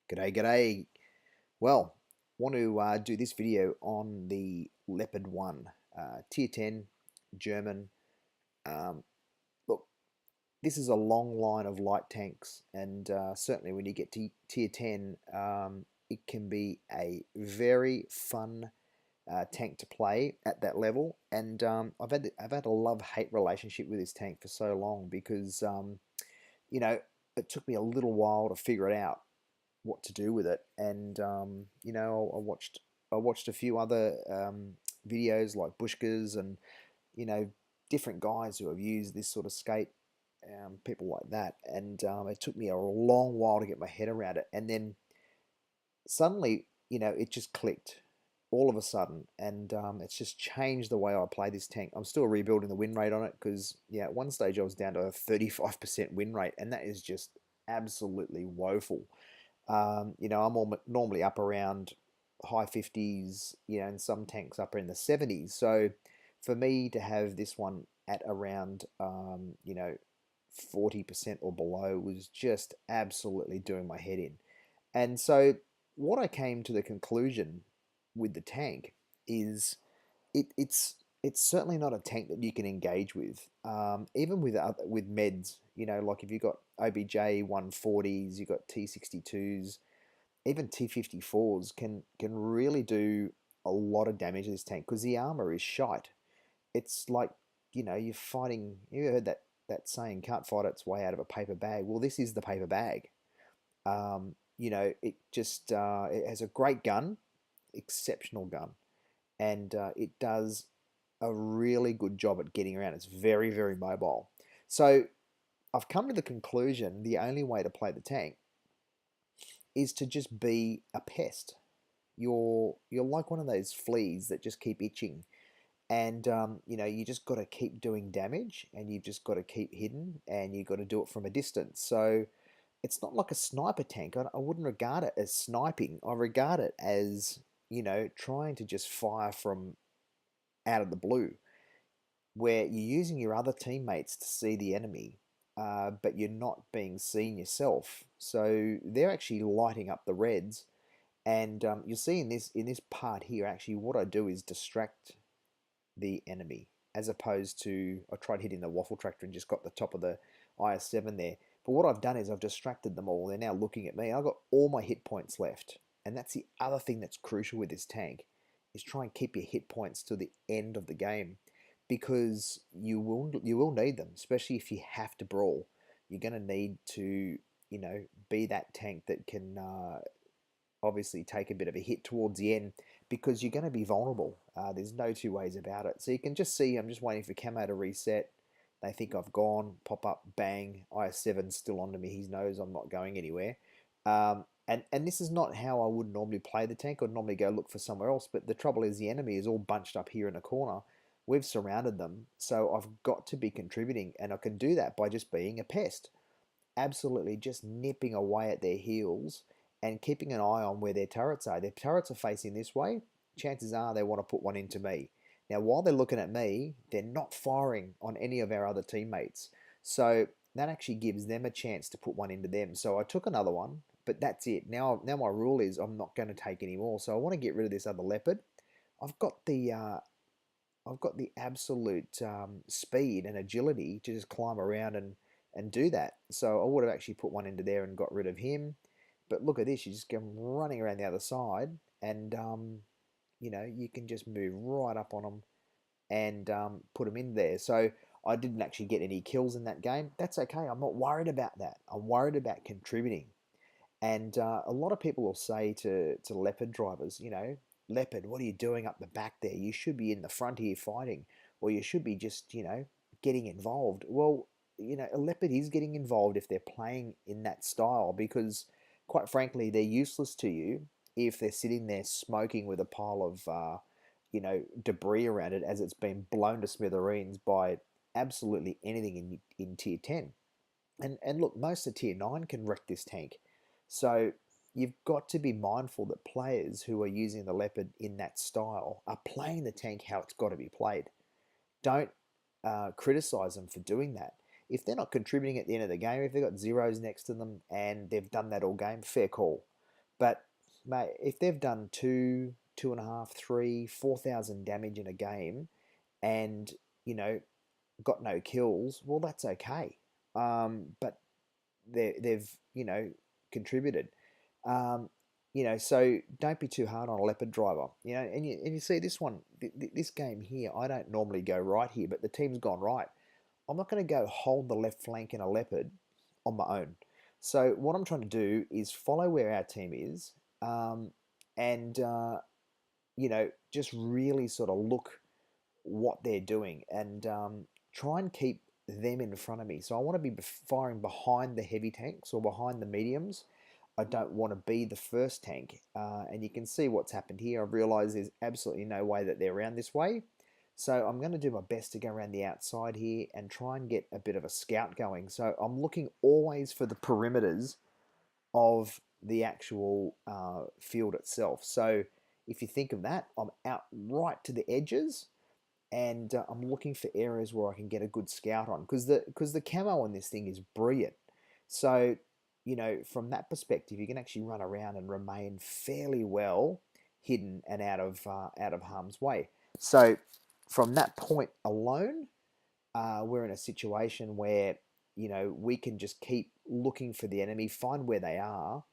G'day, g'day. Well, want to do this video on the Leopard 1, Tier 10, German. Um, Look, this is a long line of light tanks, and certainly when you get to Tier 10, it can be a very fun tank to play at that level. And I've had a love-hate relationship with this tank for so long because you know it took me a little while to figure it out what to do with it. And I watched a few other videos like Bushkas and you know different guys who have used this sort of skate, people like that. And it took me a long while to get my head around it. And then suddenly, it just clicked all of a sudden, and it's just changed the way I play this tank. I'm still rebuilding the win rate on it because, yeah, at one stage I was down to a 35% win rate, and that is just absolutely woeful. I'm normally up around high 50s, and some tanks up in the 70s. So for me to have this one at around, 40% or below was just absolutely doing my head in. And so what I came to the conclusion with the tank is it's certainly not a tank that you can engage with. Even with meds, like if you've got OBJ 140s, you've got T62s, even T54s can really do a lot of damage to this tank because the armor is shite. It's like, you're fighting. You ever heard that saying, can't fight its way out of a paper bag? Well, this is the paper bag. It just it has a great gun, exceptional gun, and it does a really good job at getting around. It's very, very mobile. So I've come to the conclusion the only way to play the tank is to just be a pest. You're like one of those fleas that just keep itching, and you just got to keep doing damage, and you've just got to keep hidden, and you've got to do it from a distance. So it's not like a sniper tank. I wouldn't regard it as sniping. I regard it as trying to just fire from out of the blue, where you're using your other teammates to see the enemy, but you're not being seen yourself. So they're actually lighting up the reds, and you'll see in this part here. Actually, what I do is distract the enemy, as opposed to I tried hitting the waffle tractor and just got the top of the IS-7 there. But what I've done is I've distracted them all. They're now looking at me. I've got all my hit points left, and that's the other thing that's crucial with this tank is try and keep your hit points to the end of the game, because you will need them, especially if you have to brawl. You're going to need to be that tank that can obviously take a bit of a hit towards the end, because you're going to be vulnerable. There's no two ways about it. So you can just see I'm just waiting for camo to reset. They think I've gone, pop up, bang, IS-7's still onto me. He knows I'm not going anywhere. And this is not how I would normally play the tank. I'd normally go look for somewhere else. But the trouble is the enemy is all bunched up here in a corner. We've surrounded them. So I've got to be contributing. And I can do that by just being a pest. Absolutely just nipping away at their heels and keeping an eye on where their turrets are. Their turrets are facing this way. Chances are they want to put one into me. Now, while they're looking at me, they're not firing on any of our other teammates. So that actually gives them a chance to put one into them. So I took another one, but that's it. Now my rule is I'm not going to take any more. So I want to get rid of this other leopard. I've got the absolute speed and agility to just climb around and do that. So I would have actually put one into there and got rid of him. But look at this, you just come running around the other side, and you can just move right up on them and put them in there. So I didn't actually get any kills in that game. That's okay. I'm not worried about that. I'm worried about contributing. And a lot of people will say to Leopard drivers, Leopard, what are you doing up the back there? You should be in the front here fighting, or you should be just, getting involved. Well, a Leopard is getting involved if they're playing in that style, because quite frankly, they're useless to you if they're sitting there smoking with a pile of, debris around it as it's been blown to smithereens by absolutely anything in Tier 10. And look, most of Tier 9 can wreck this tank. So you've got to be mindful that players who are using the Leopard in that style are playing the tank how it's got to be played. Don't criticize them for doing that. If they're not contributing at the end of the game, if they've got zeros next to them and they've done that all game, fair call. But mate, if they've done two, two and a half, three, 4,000 damage in a game, and you know got no kills, well, that's okay. But they've contributed. Um, so don't be too hard on a leopard driver. And you see this one, this game here. I don't normally go right here, but the team's gone right. I'm not going to go hold the left flank in a leopard on my own. So what I'm trying to do is follow where our team is, and just really sort of look what they're doing, and try and keep them in front of me. So I want to be firing behind the heavy tanks or behind the mediums. I don't want to be the first tank. And you can see what's happened here. I've realized there's absolutely no way that they're around this way. So I'm going to do my best to go around the outside here and try and get a bit of a scout going. So I'm looking always for the perimeters of the actual field itself. So if you think of that, I'm out right to the edges, and I'm looking for areas where I can get a good scout on, because the camo on this thing is brilliant. So from that perspective, you can actually run around and remain fairly well hidden and out of harm's way. So from that point alone, we're in a situation where we can just keep looking for the enemy, find where they are,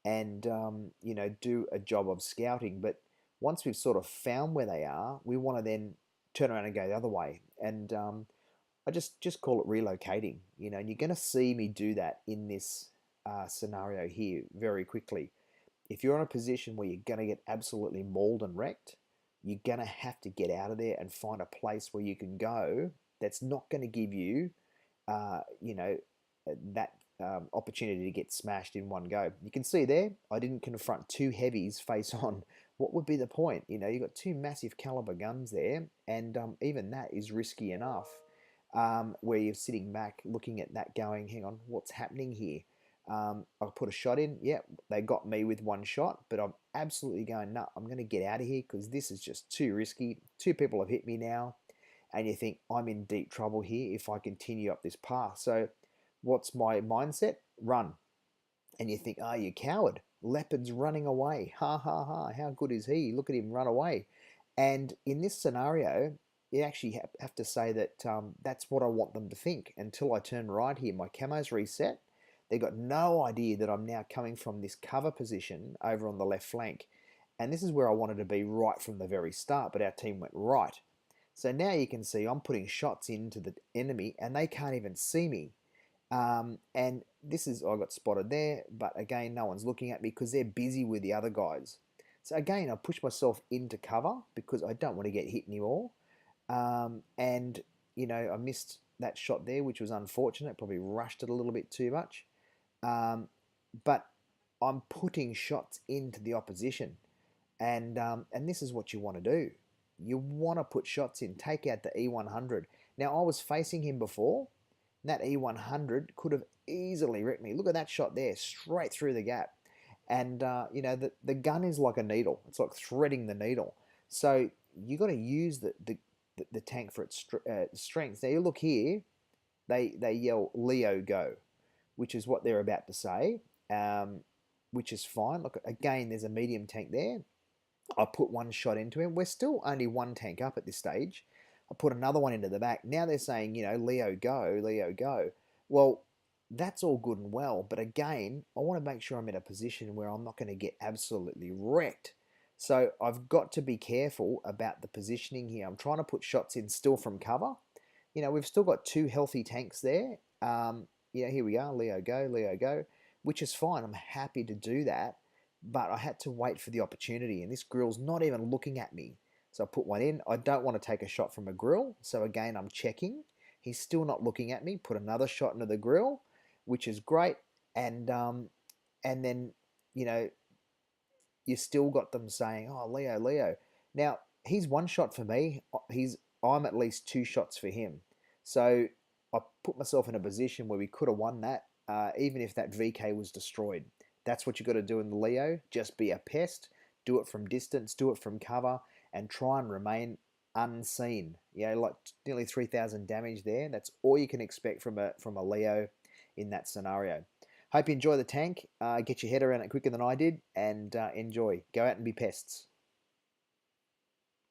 and do a job of scouting. But once we've sort of found where they are, we want to then turn around and go the other way. And I just call it relocating. And you're going to see me do that in this scenario here very quickly. If you're in a position where you're going to get absolutely mauled and wrecked, you're going to have to get out of there and find a place where you can go that's not going to give you, that opportunity to get smashed in one go. You can see there, I didn't confront two heavies face on. What would be the point? You've got two massive caliber guns there, and even that is risky enough, where you're sitting back looking at that going, hang on, what's happening here? I put a shot in. Yeah, they got me with one shot, but I'm absolutely going, no, I'm going to get out of here because this is just too risky. Two people have hit me now, and you think, I'm in deep trouble here if I continue up this path. So what's my mindset? Run. And you think, you coward. Leopard's running away. Ha ha ha. How good is he? Look at him run away. And in this scenario, you actually have to say that that's what I want them to think. Until I turn right here, my camo's reset. They've got no idea that I'm now coming from this cover position over on the left flank. And this is where I wanted to be right from the very start, but our team went right. So now you can see I'm putting shots into the enemy and they can't even see me. And this is, I got spotted there, but again, no one's looking at me because they're busy with the other guys. So again, I push myself into cover because I don't want to get hit anymore. And, I missed that shot there, which was unfortunate. Probably rushed it a little bit too much. But I'm putting shots into the opposition. And this is what you want to do. You want to put shots in, take out the E100. Now, I was facing him before. That E100 could have easily wrecked me. Look at that shot there, straight through the gap. And, the gun is like a needle. It's like threading the needle. So you got to use the tank for its strength. Now, you look here, they yell, Leo, go, which is what they're about to say, which is fine. Look, again, there's a medium tank there. I put one shot into him. We're still only one tank up at this stage. I put another one into the back. Now they're saying, Leo, go, Leo, go. Well, that's all good and well. But again, I want to make sure I'm in a position where I'm not going to get absolutely wrecked. So I've got to be careful about the positioning here. I'm trying to put shots in still from cover. We've still got two healthy tanks there. Here we are, Leo, go, which is fine. I'm happy to do that. But I had to wait for the opportunity, and this grill's not even looking at me. So I put one in. I don't want to take a shot from a grill, so again, I'm checking. He's still not looking at me. Put another shot into the grill, which is great. And then, you still got them saying, oh, Leo, Leo. Now, he's one shot for me. I'm at least two shots for him. So I put myself in a position where we could have won that, even if that VK was destroyed. That's what you got to do in the Leo. Just be a pest. Do it from distance. Do it from cover, and try and remain unseen. Like nearly 3,000 damage there. That's all you can expect from a Leo in that scenario. Hope you enjoy the tank. Get your head around it quicker than I did, and enjoy. Go out and be pests.